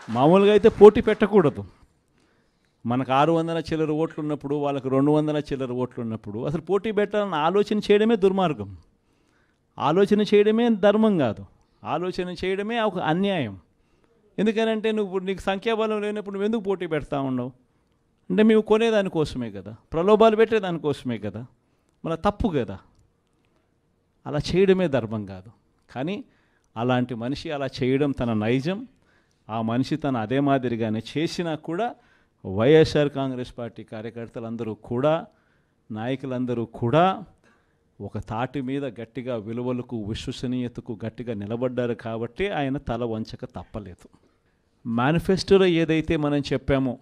మామూలుగా అయితే పోటీ పెట్టకూడదు. మనకు 600 చిల్లర ఓట్లు ఉన్నప్పుడు, వాళ్ళకు 200 చిల్లర ఓట్లు ఉన్నప్పుడు అసలు పోటీ పెట్టాలని ఆలోచన చేయడమే దుర్మార్గం. ఆలోచన చేయడమే ధర్మం కాదు, ఆలోచన చేయడమే ఒక అన్యాయం. ఎందుకనంటే నీకు సంఖ్యాబలం లేనప్పుడు నువ్వు ఎందుకు పోటీ పెడతా ఉండవు? అంటే మేము కొనేదానికోసమే కదా, ప్రలోభాలు పెట్టేదానికోసమే కదా, మళ్ళీ తప్పు కదా. అలా చేయడమే ధర్మం కాదు. కానీ అలాంటి మనిషి అలా చేయడం తన నైజం. ఆ మనిషి తన అదే మాదిరిగానే చేసినా కూడా వైఎస్ఆర్ కాంగ్రెస్ పార్టీ కార్యకర్తలందరూ కూడా, నాయకులందరూ కూడా ఒక తాటి మీద గట్టిగా విలువలకు, విశ్వసనీయతకు గట్టిగా నిలబడ్డారు కాబట్టి ఆయన తల వంచక తప్పలేదు. మేనిఫెస్టోలో ఏదైతే మనం చెప్పామో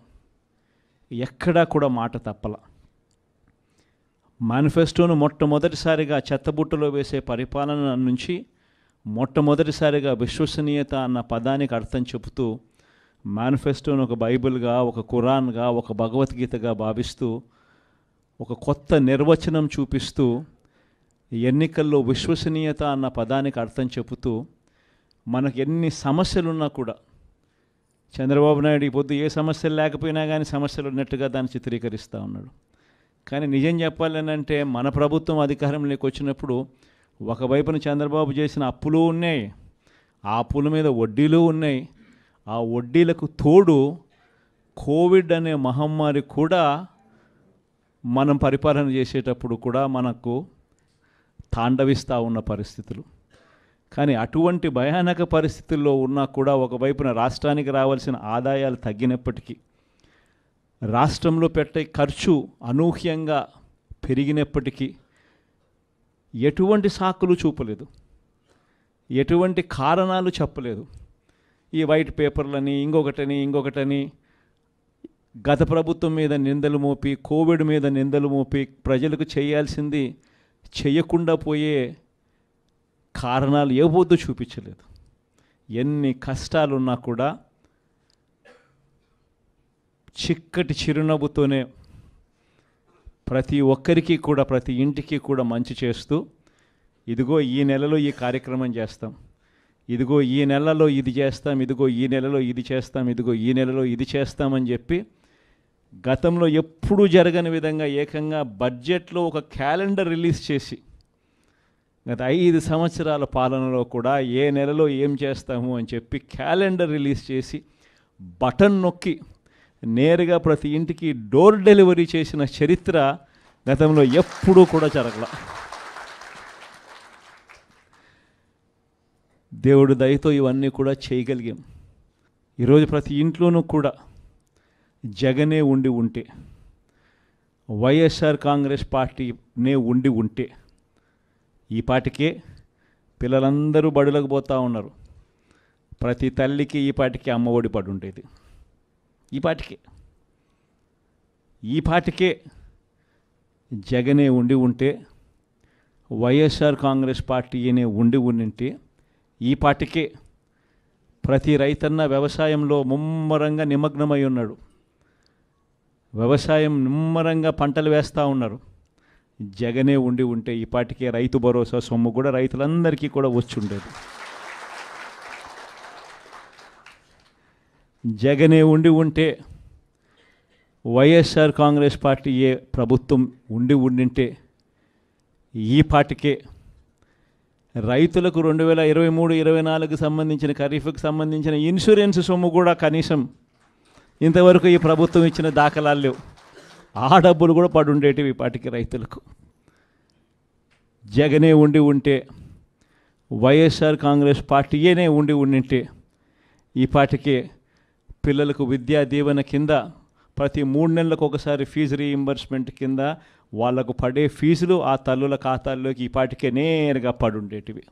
ఎక్కడా కూడా మాట తప్పల. మేనిఫెస్టోను మొట్టమొదటిసారిగా చెత్తబుట్టలో వేసే పరిపాలన నుంచి మొట్టమొదటిసారిగా విశ్వసనీయత అన్న పదానికి అర్థం చెబుతూ మేనిఫెస్టోను ఒక బైబిల్గా, ఒక ఖురాన్గా, ఒక భగవద్గీతగా భావిస్తూ ఒక కొత్త నిర్వచనం చూపిస్తూ ఎన్నికల్లో విశ్వసనీయత అన్న పదానికి అర్థం చెబుతూ మనకు ఎన్ని సమస్యలున్నా కూడా చంద్రబాబు నాయుడు ఈ పొద్దు ఏ సమస్యలు లేకపోయినా కానీ సమస్యలు ఉన్నట్టుగా దాన్ని చిత్రీకరిస్తూ ఉన్నాడు. కానీ నిజం చెప్పాలనంటే మన ప్రభుత్వం అధికారంలోకి వచ్చినప్పుడు ఒకవైపున చంద్రబాబు చేసిన అప్పులు ఉన్నాయి, ఆ అప్పుల మీద వడ్డీలు ఉన్నాయి, ఆ వడ్డీలకు తోడు కోవిడ్ అనే మహమ్మారి కూడా మనం పరిపాలన చేసేటప్పుడు కూడా మనకు తాండవిస్తూ ఉన్న పరిస్థితులు. కానీ అటువంటి భయానక పరిస్థితుల్లో ఉన్నా కూడా ఒకవైపున రాష్ట్రానికి రావాల్సిన ఆదాయాలు తగ్గినప్పటికీ, రాష్ట్రంలో పెట్టే ఖర్చు అనూహ్యంగా పెరిగినప్పటికీ ఎటువంటి సాకులు చూపలేదు, ఎటువంటి కారణాలు చెప్పలేదు. ఈ వైట్ పేపర్లని ఇంకొకటని గత ప్రభుత్వం మీద నిందలు మోపి, కోవిడ్ మీద నిందలు మోపి ప్రజలకు చేయాల్సింది చేయకుండా పోయే కారణాలు ఏ పొద్దు చూపించలేదు. ఎన్ని కష్టాలున్నా కూడా చిక్కటి చిరునవ్వుతోనే ప్రతి ఒక్కరికి కూడా, ప్రతి ఇంటికి కూడా మంచి చేస్తూ, ఇదిగో ఈ నెలలో ఈ కార్యక్రమం చేస్తాం, ఇదిగో ఈ నెలలో ఇది చేస్తాం, ఇదిగో ఈ నెలలో ఇది చేస్తాం, ఇదిగో ఈ నెలలో ఇది చేస్తామని చెప్పి గతంలో ఎప్పుడూ జరగని విధంగా ఏకంగా బడ్జెట్లో ఒక క్యాలెండర్ రిలీజ్ చేసి గత 5 సంవత్సరాల పాలనలో కూడా ఏ నెలలో ఏం చేస్తాము అని చెప్పి క్యాలెండర్ రిలీజ్ చేసి బటన్ నొక్కి నేరుగా ప్రతి ఇంటికి డోర్ డెలివరీ చేసిన చరిత్ర గతంలో ఎప్పుడూ కూడా జరగల. దేవుడి దయతో ఇవన్నీ కూడా చేయగలిగాం. ఈరోజు ప్రతి ఇంట్లోనూ కూడా జగనే ఉండి ఉంటే, వైఎస్ఆర్ కాంగ్రెస్ పార్టీనే ఉండి ఉంటే ఈ పాటికే పిల్లలందరూ బడులకు పోతూ ఉన్నారు. ప్రతి తల్లికి ఈ పాటికి అమ్మఒడి పడి ఉండేది. ఈ పాటికే జగనే ఉండి ఉంటే, వైఎస్ఆర్ కాంగ్రెస్ పార్టీనే ఉండి ఉండింటే ఈ పాటికే ప్రతి రైతన్న వ్యవసాయంలో ముమ్మరంగా నిమగ్నమై ఉన్నాడు. వ్యవసాయం నిమ్మరంగా పంటలు వేస్తూ ఉన్నారు. జగనే ఉండి ఉంటే ఈ పాటికే రైతు భరోసా సొమ్ము కూడా రైతులందరికీ కూడా వచ్చి ఉండేది. జగనే ఉండి ఉంటే, వైఎస్ఆర్ కాంగ్రెస్ పార్టీ ప్రభుత్వం ఉండింటే ఈ పాటికే రైతులకు 2023-24 సంబంధించిన ఖరీఫ్కి సంబంధించిన ఇన్సూరెన్స్ సొమ్ము కూడా కనీసం ఇంతవరకు ఈ ప్రభుత్వం ఇచ్చిన దాఖలాలు లేవు. ఆ డబ్బులు కూడా పడుండేటివి ఈ పాటికి రైతులకు. జగనే ఉండి ఉంటే, వైఎస్ఆర్ కాంగ్రెస్ పార్టీనే ఉండింటే ఈ పాటికే పిల్లలకు విద్యా దీవెన కింద ప్రతి 3 నెలలకు ఒకసారి ఫీజు రీయింబర్స్మెంట్ కింద వాళ్లకు పడే ఫీజులు ఆ తల్లుల ఖాతాల్లోకి ఈ పాటికే నేరుగా పడుండేటివి.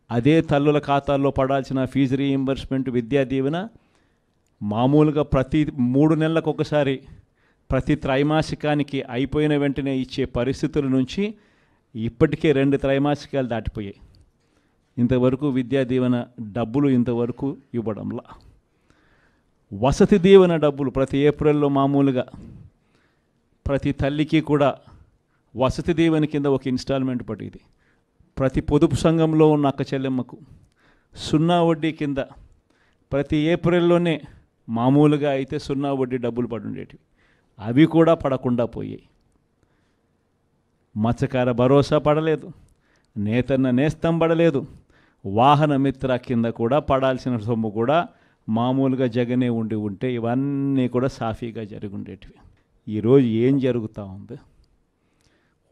అదే తల్లుల ఖాతాల్లో పడాల్సిన ఫీజు రీయింబర్స్మెంట్, విద్యా దీవెన మామూలుగా ప్రతి 3 నెలలకు ఒకసారి, ప్రతి త్రైమాసికానికి అయిపోయిన వెంటనే ఇచ్చే పరిస్థితుల నుంచి ఇప్పటికే 2 త్రైమాసికాలు దాటిపోయాయి. ఇంతవరకు విద్యా దీవెన డబ్బులు ఇంతవరకు ఇవ్వడంలా. వసతి దీవెన డబ్బులు ప్రతి ఏప్రిల్లో మామూలుగా ప్రతి తల్లికి కూడా వసతి దీవెన కింద ఒక ఇన్స్టాల్మెంట్ పడేది. ప్రతి పొదుపు సంఘంలో ఉన్న అక్క చెల్లెమ్మకు 0 వడ్డీ కింద ప్రతి ఏప్రిల్లోనే మామూలుగా అయితే 0 వడ్డీ డబ్బులు పడుండేటివి, అవి కూడా పడకుండా పోయాయి. మత్స్యకార భరోసా పడలేదు, నేతన్న నేస్తం పడలేదు, వాహన మిత్ర కింద కూడా పడాల్సిన సొమ్ము కూడా మామూలుగా జగనే ఉంటే ఇవన్నీ కూడా సాఫీగా జరిగి ఉండేటివి. ఈరోజు ఏం జరుగుతూ ఉంది?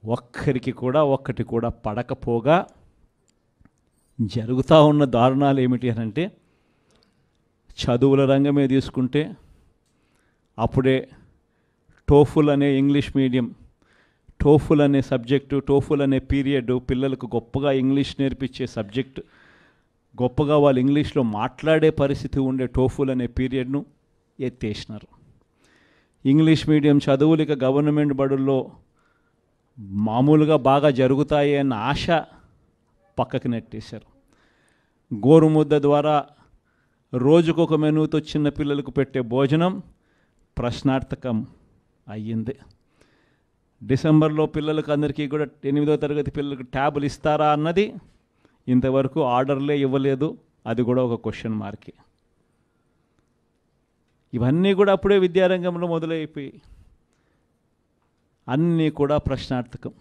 ఒక్కటి కూడా పడకపోగా జరుగుతూ ఉన్న దారుణాలు ఏమిటి అని అంటే, చదువుల రంగమే తీసుకుంటే అప్పుడే టోఫుల్ అనే ఇంగ్లీష్ మీడియం, టోఫుల్ అనే సబ్జెక్టు, టోఫుల్ అనే పీరియడ్ పిల్లలకు గొప్పగా ఇంగ్లీష్ నేర్పించే సబ్జెక్ట్, గొప్పగా వాళ్ళు ఇంగ్లీష్లో మాట్లాడే పరిస్థితి ఉండే టోఫుల్ అనే పీరియడ్ను ఎత్తేసినారు. ఇంగ్లీష్ మీడియం చదువులు ఇక గవర్నమెంట్ బడుల్లో మామూలుగా బాగా జరుగుతాయి అన్న ఆశ పక్కకి నెట్టేశారు. గోరుముద్ద ద్వారా రోజుకొక మెనూతో చిన్న పిల్లలకు పెట్టే భోజనం ప్రశ్నార్థకం అయ్యింది. డిసెంబర్లో పిల్లలకు అందరికీ కూడా 8వ తరగతి పిల్లలకు ట్యాబులు ఇస్తారా అన్నది ఇంతవరకు ఆర్డర్లే ఇవ్వలేదు, అది కూడా ఒక క్వశ్చన్ మార్కే. ఇవన్నీ కూడా అప్పుడే విద్యారంగంలో మొదలైపోయి అన్నీ కూడా ప్రశ్నార్థకం.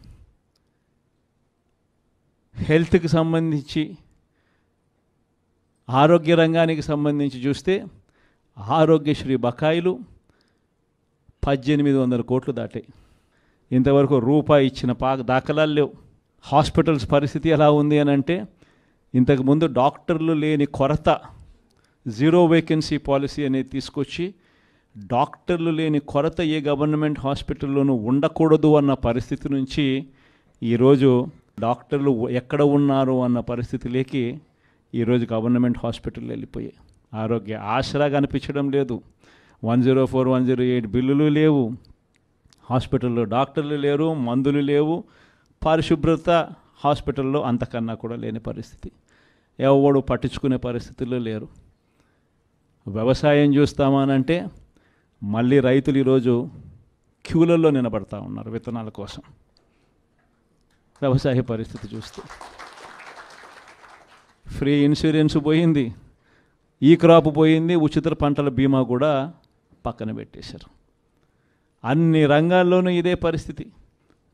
హెల్త్కి సంబంధించి, ఆరోగ్య రంగానికి సంబంధించి చూస్తే ఆరోగ్యశ్రీ బకాయిలు 1800 కోట్లు దాటాయి. ఇంతవరకు రూపాయి ఇచ్చిన దాఖలాలు లేవు. హాస్పిటల్స్ పరిస్థితి ఎలా ఉంది అని అంటే, ఇంతకుముందు డాక్టర్లు లేని కొరత, 0 వేకెన్సీ పాలసీ అనేది తీసుకొచ్చి డాక్టర్లు లేని కొరత ఏ గవర్నమెంట్ హాస్పిటల్లోనూ ఉండకూడదు అన్న పరిస్థితి నుంచి ఈరోజు డాక్టర్లు ఎక్కడ ఉన్నారు అన్న పరిస్థితిలోకి ఈరోజు గవర్నమెంట్ హాస్పిటల్ వెళ్ళిపోయాయి. ఆరోగ్య ఆసరా కనిపించడం లేదు, 104, 108 బిల్లులు లేవు, హాస్పిటల్లో డాక్టర్లు లేరు, మందులు లేవు, పరిశుభ్రత హాస్పిటల్లో అంతకన్నా కూడా లేని పరిస్థితి, ఎవడు పట్టించుకునే పరిస్థితుల్లో లేరు. వ్యవసాయం చూస్తామనంటే మళ్ళీ రైతులు ఈరోజు క్యూలలో నిలబడతా ఉన్నారు విత్తనాల కోసం. వ్యవసాయ పరిస్థితి చూస్తే ఫ్రీ ఇన్సూరెన్స్ పోయింది, ఈ క్రాప్ పోయింది, ఉచిత పంటల బీమా కూడా పక్కన పెట్టేశారు. అన్ని రంగాల్లోనూ ఇదే పరిస్థితి.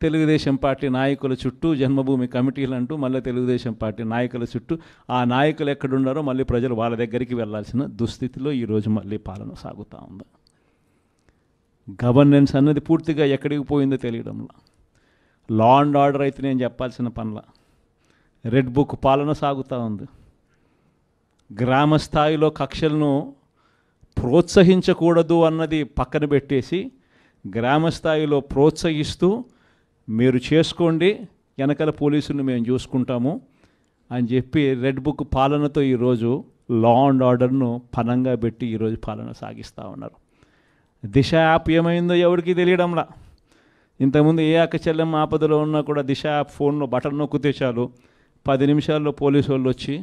తెలుగుదేశం పార్టీ నాయకుల చుట్టూ జన్మభూమి కమిటీలు అంటూ మళ్ళీ తెలుగుదేశం పార్టీ నాయకుల చుట్టూ, ఆ నాయకులు ఎక్కడున్నారో మళ్ళీ ప్రజలు వాళ్ళ దగ్గరికి వెళ్ళాల్సిన దుస్థితిలో ఈరోజు మళ్ళీ పాలన సాగుతూ ఉంది. గవర్నెన్స్ అన్నది పూర్తిగా ఎక్కడికి పోయిందో తెలియడంలా. లా అండ్ ఆర్డర్ అయితే నేను చెప్పాల్సిన పనుల, రెడ్ బుక్ పాలన సాగుతూ ఉంది. గ్రామ స్థాయిలో కక్షలను ప్రోత్సహించకూడదు అన్నది పక్కన పెట్టేసి, గ్రామ స్థాయిలో ప్రోత్సహిస్తూ మీరు చేసుకోండి, వెనకాల పోలీసులను మేము చూసుకుంటాము అని చెప్పి రెడ్ బుక్ పాలనతో ఈరోజు లా అండ్ ఆర్డర్ను పనంగా పెట్టి ఈరోజు పాలన సాగిస్తూ ఉన్నారు. దిశ యాప్ ఏమైందో ఎవరికి తెలియడంలా. ఇంతకుముందు ఏ అక్క చెల్లెమ్మ ఆపదలో ఉన్నా కూడా దిశ యాప్ ఫోన్లో బటన్ నొక్కితే చాలు 10 నిమిషాల్లో పోలీసు వాళ్ళు వచ్చి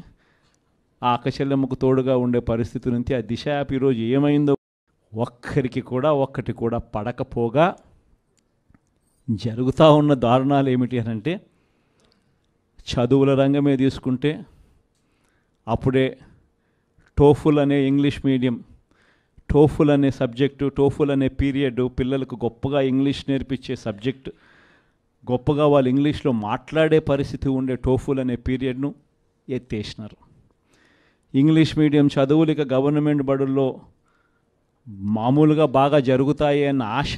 ఆ అక్క చెల్లెమ్మకు తోడుగా ఉండే పరిస్థితి నుంచి ఆ దిశ యాప్ ఈరోజు ఏమైందో ఒక్కటి కూడా పడకపోగా జరుగుతూ ఉన్న దారుణాలు ఏమిటి అని అంటే, చదువుల రంగమే తీసుకుంటే అప్పుడే టోఫుల్ అనే ఇంగ్లీష్ మీడియం, టోఫుల్ అనే సబ్జెక్టు, టోఫుల్ అనే పీరియడ్ పిల్లలకు గొప్పగా ఇంగ్లీష్ నేర్పించే సబ్జెక్ట్, గొప్పగా వాళ్ళు ఇంగ్లీష్లో మాట్లాడే పరిస్థితి ఉండే టోఫుల్ అనే పీరియడ్ను ఎత్తేసినారు. ఇంగ్లీష్ మీడియం చదువులు ఇక గవర్నమెంట్ బడుల్లో మామూలుగా బాగా జరుగుతాయి అన్న ఆశ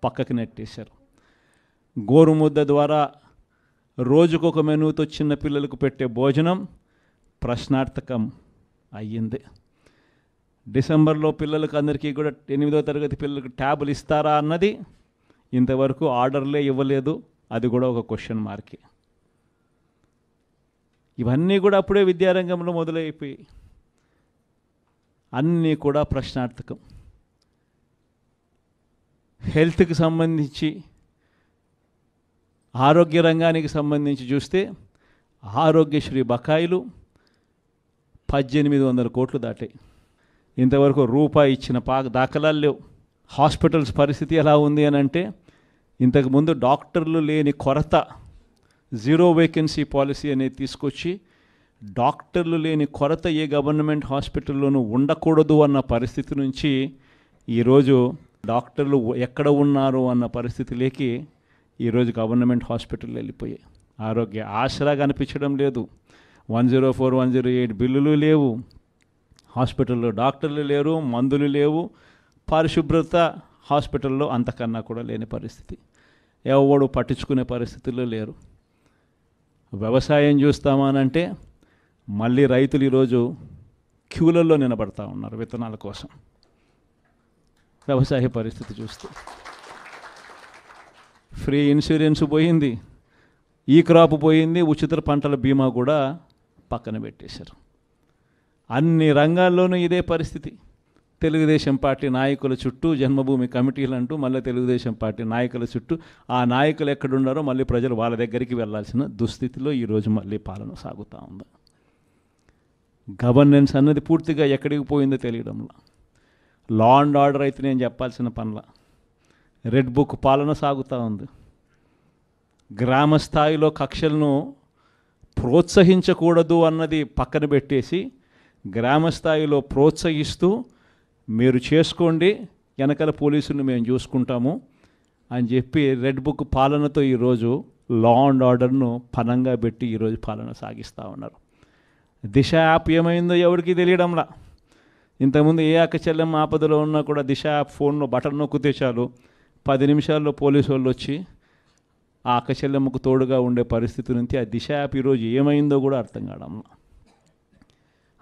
పక్కకి నెట్టేశారు. గోరుముద్ద ద్వారా రోజుకొక మెనూతో చిన్న పిల్లలకు పెట్టే భోజనం ప్రశ్నార్థకం అయ్యింది. డిసెంబర్లో పిల్లలకు అందరికీ కూడా 8వ తరగతి పిల్లలకు ట్యాబులు ఇస్తారా అన్నది ఇంతవరకు ఆర్డర్లే ఇవ్వలేదు, అది కూడా ఒక క్వశ్చన్ మార్కే. ఇవన్నీ కూడా అప్పుడే విద్యారంగంలో మొదలైపోయి అన్నీ కూడా ప్రశ్నార్థకం. హెల్త్కి సంబంధించి, ఆరోగ్య రంగానికి సంబంధించి చూస్తే ఆరోగ్యశ్రీ బకాయిలు 1800 కోట్లు దాటాయి. ఇంతవరకు రూపాయి ఇచ్చిన దాఖలాలు లేవు. హాస్పిటల్స్ పరిస్థితి ఎలా ఉంది అని అంటే, ఇంతకుముందు డాక్టర్లు లేని కొరత, 0 వేకెన్సీ పాలసీ అనేది తీసుకొచ్చి డాక్టర్లు లేని కొరత ఏ గవర్నమెంట్ హాస్పిటల్లోనూ ఉండకూడదు అన్న పరిస్థితి నుంచి ఈరోజు డాక్టర్లు ఎక్కడ ఉన్నారు అన్న పరిస్థితిలోకి ఈరోజు గవర్నమెంట్ హాస్పిటల్ వెళ్ళిపోయాయి. ఆరోగ్య ఆసరా కనిపించడం లేదు, 104, 108 బిల్లులు లేవు, హాస్పిటల్లో డాక్టర్లు లేరు, మందులు లేవు, పరిశుభ్రత హాస్పిటల్లో అంతకన్నా కూడా లేని పరిస్థితి, ఎవడు పట్టించుకునే పరిస్థితుల్లో లేరు. వ్యవసాయం చూస్తామనంటే మళ్ళీ రైతులు ఈరోజు క్యూలలో నిలబడతా ఉన్నారు విత్తనాల కోసం. వ్యవసాయ పరిస్థితి చూస్తూ ఫ్రీ ఇన్సూరెన్స్ పోయింది, ఈ క్రాప్ పోయింది, ఉచిత పంటల బీమా కూడా పక్కన పెట్టేశారు. అన్ని రంగాల్లోనూ ఇదే పరిస్థితి. తెలుగుదేశం పార్టీ నాయకుల చుట్టూ జన్మభూమి కమిటీలు అంటూ మళ్ళీ తెలుగుదేశం పార్టీ నాయకుల చుట్టూ ఆ నాయకులు ఎక్కడున్నారో మళ్ళీ ప్రజలు వాళ్ళ దగ్గరికి వెళ్ళాల్సిన దుస్థితిలో ఈరోజు మళ్ళీ పాలన సాగుతూ ఉంది. గవర్నెన్స్ అన్నది పూర్తిగా ఎక్కడికి పోయిందో తెలియడంలో, లా అండ్ ఆర్డర్ అయితే నేను చెప్పాల్సిన పనుల, రెడ్ బుక్ పాలన సాగుతూ ఉంది. గ్రామ స్థాయిలో కక్షలను ప్రోత్సహించకూడదు అన్నది పక్కన పెట్టేసి గ్రామ స్థాయిలో ప్రోత్సహిస్తూ మీరు చేసుకోండి, వెనకాల పోలీసులను మేము చూసుకుంటాము అని చెప్పి రెడ్ బుక్ పాలనతో ఈరోజు లా అండ్ ఆర్డర్ను పనంగా పెట్టి ఈరోజు పాలన సాగిస్తూ ఉన్నారు. దిశ యాప్ ఏమైందో ఎవరికి తెలియడంలా. ఇంతకుముందు ఏ అక్క చెల్లెమ్మ ఆపదలో ఉన్నా కూడా దిశ యాప్ ఫోన్లో బటన్ నొక్కితే చాలు 10 నిమిషాల్లో పోలీసు వాళ్ళు వచ్చి ఆ అక్క చెల్లెమ్మకు తోడుగా ఉండే పరిస్థితి నుంచి ఆ దిశ యాప్ ఈరోజు ఏమైందో కూడా అర్థం కావడంలా.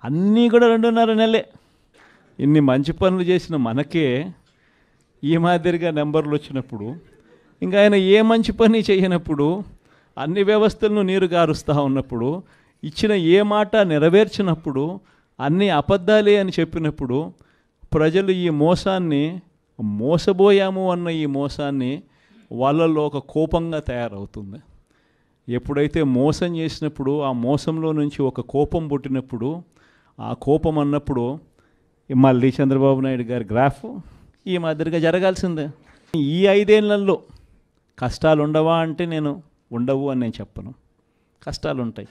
అన్నీ కూడా 2.5 నెలలే. ఇన్ని మంచి పనులు చేసిన మనకే ఈ మాదిరిగా నెంబర్లు వచ్చినప్పుడు, ఇంకా ఆయన ఏ మంచి పని చేయనప్పుడు, అన్ని వ్యవస్థలను నీరు గారుస్తూ ఉన్నప్పుడు, ఇచ్చిన ఏ మాట నెరవేర్చినప్పుడు, అన్నీ అబద్ధాలే అని చెప్పినప్పుడు ప్రజలు ఈ మోసాన్ని, మోసబోయాము అన్న ఈ మోసాన్ని వాళ్ళల్లో ఒక కోపంగా తయారవుతుంది. ఎప్పుడైతే మోసం చేసినప్పుడు ఆ మోసంలో నుంచి ఒక కోపం పుట్టినప్పుడు, ఆ కోపం అన్నప్పుడు మళ్ళీ చంద్రబాబు నాయుడు గారి గ్రాఫ్ ఈ మాదిరిగా జరగాల్సిందే. ఈ 5 ఏళ్లలో కష్టాలు ఉండవా అంటే నేను ఉండవు అని నేను చెప్పను. కష్టాలు ఉంటాయి.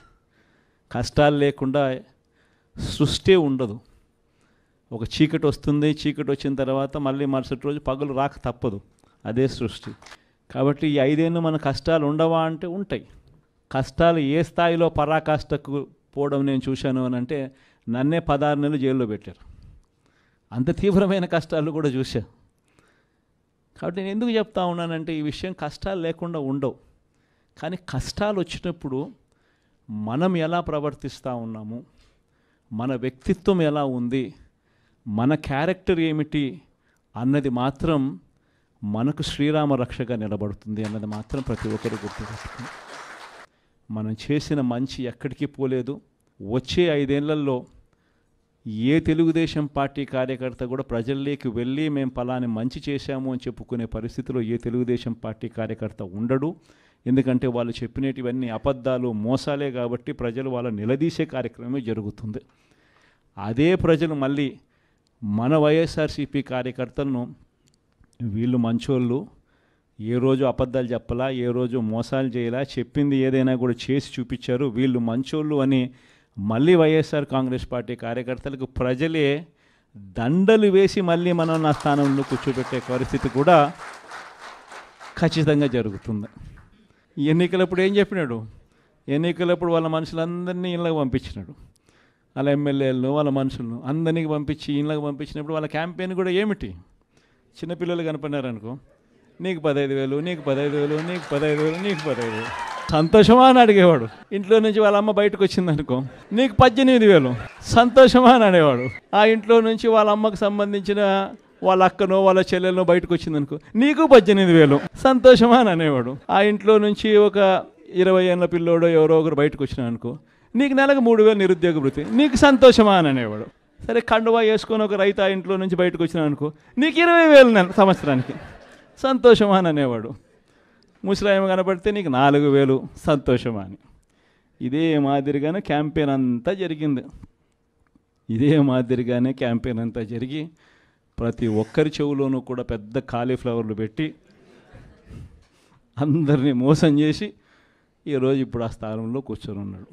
కష్టాలు లేకుండా సృష్టి ఉండదు. ఒక చీకటి వస్తుంది, చీకటి వచ్చిన తర్వాత మళ్ళీ మరుసటి రోజు పగలు రాక తప్పదు, అదే సృష్టి. కాబట్టి ఈ 5 ఏళ్ళు మన కష్టాలు ఉండవా అంటే ఉంటాయి. కష్టాలు ఏ స్థాయిలో పరాకాష్ఠకు పోవడం నేను చూశాను అని అంటే నన్నే 16 నెలలు జైల్లో పెట్టారు. అంత తీవ్రమైన కష్టాలు కూడా చూశా. కాబట్టి నేను ఎందుకు చెప్తా ఉన్నానంటే ఈ విషయం కష్టాలు లేకుండా ఉండవు. కానీ కష్టాలు వచ్చినప్పుడు మనం ఎలా ప్రవర్తిస్తూ ఉన్నాము, మన వ్యక్తిత్వం ఎలా ఉంది, మన క్యారెక్టర్ ఏమిటి అన్నది మాత్రం మనకు శ్రీరామ రక్షగా నిలబడుతుంది అన్నది మాత్రం ప్రతి ఒక్కరు గుర్తుపెట్టుకుని, మనం చేసిన మంచి ఎక్కడికి పోలేదు. వచ్చే 5 ఏళ్లలో ఏ తెలుగుదేశం పార్టీ కార్యకర్త కూడా ప్రజల్లోకి వెళ్ళి మేము పలాని మంచి చేశాము అని చెప్పుకునే పరిస్థితిలో ఏ తెలుగుదేశం పార్టీ కార్యకర్త ఉండడు. ఎందుకంటే వాళ్ళు చెప్పినటివన్నీ అబద్ధాలు, మోసాలే కాబట్టి ప్రజలు వాళ్ళ నిలదీసే కార్యక్రమమే జరుగుతుంది. అదే ప్రజలు మళ్ళీ మన వైఎస్ఆర్సీపీ కార్యకర్తలను వీళ్ళు మంచోళ్ళు, ఏ రోజు అబద్ధాలు చెప్పలా, ఏ రోజు మోసాలు చేయలా, చెప్పింది ఏదైనా కూడా చేసి చూపించారు, వీళ్ళు మంచోళ్ళు అని మళ్ళీ వైఎస్ఆర్ కాంగ్రెస్ పార్టీ కార్యకర్తలకు ప్రజలే దండలు వేసి మళ్ళీ మనం నా స్థానంలో కూర్చోబెట్టే పరిస్థితి కూడా ఖచ్చితంగా జరుగుతుంది. ఎన్నికలప్పుడు ఏం చెప్పినాడు? ఎన్నికలప్పుడు వాళ్ళ మనుషులందరినీ ఇళ్ళకి పంపించినాడు. వాళ్ళ ఎమ్మెల్యేలను, వాళ్ళ మనుషులను అందరినీ పంపించి ఇళ్ళకి పంపించినప్పుడు వాళ్ళ క్యాంపెయిన్ కూడా ఏమిటి? చిన్నపిల్లలు కనపడినారనుకో, నీకు 15,000, నీకు 15,000, నీకు 15,000, నీకు 15,000. సంతోషమా అని అడిగేవాడు. ఇంట్లో నుంచి వాళ్ళ అమ్మ బయటకు వచ్చిందనుకో, నీకు 18,000, సంతోషమా అని అనేవాడు. ఆ ఇంట్లో నుంచి వాళ్ళ అమ్మకు సంబంధించిన వాళ్ళ అక్కనో వాళ్ళ చెల్లెలనో బయటకు వచ్చిందనుకో, నీకు 18,000, సంతోషమా అని అనేవాడు. ఆ ఇంట్లో నుంచి ఒక 20 ఏళ్ళ పిల్లోడో ఎవరో ఒకరు బయటకు వచ్చినా అనుకో, నీకు నెలకు 3,000 నిరుద్యోగ వృత్తి, నీకు సంతోషమా అని అనేవాడు. సరే కండువా వేసుకొని ఒక రైతు ఆ ఇంట్లో నుంచి బయటకు వచ్చినా అనుకో, నీకు 20,000 సంవత్సరానికి, సంతోషమా అని అనేవాడు. ముసలాయమ కనపడితే నీకు 4,000, సంతోషమా అని. ఇదే మాదిరిగానే క్యాంపెయిన్ అంతా జరిగింది. ఇదే మాదిరిగానే క్యాంపెయిన్ అంతా జరిగి ప్రతి ఒక్కరి చెవులోనూ కూడా పెద్ద కాలీఫ్లవర్లు పెట్టి అందరినీ మోసం చేసి ఈరోజు ఇప్పుడు ఆ స్థానంలో కూర్చొని ఉన్నాడు.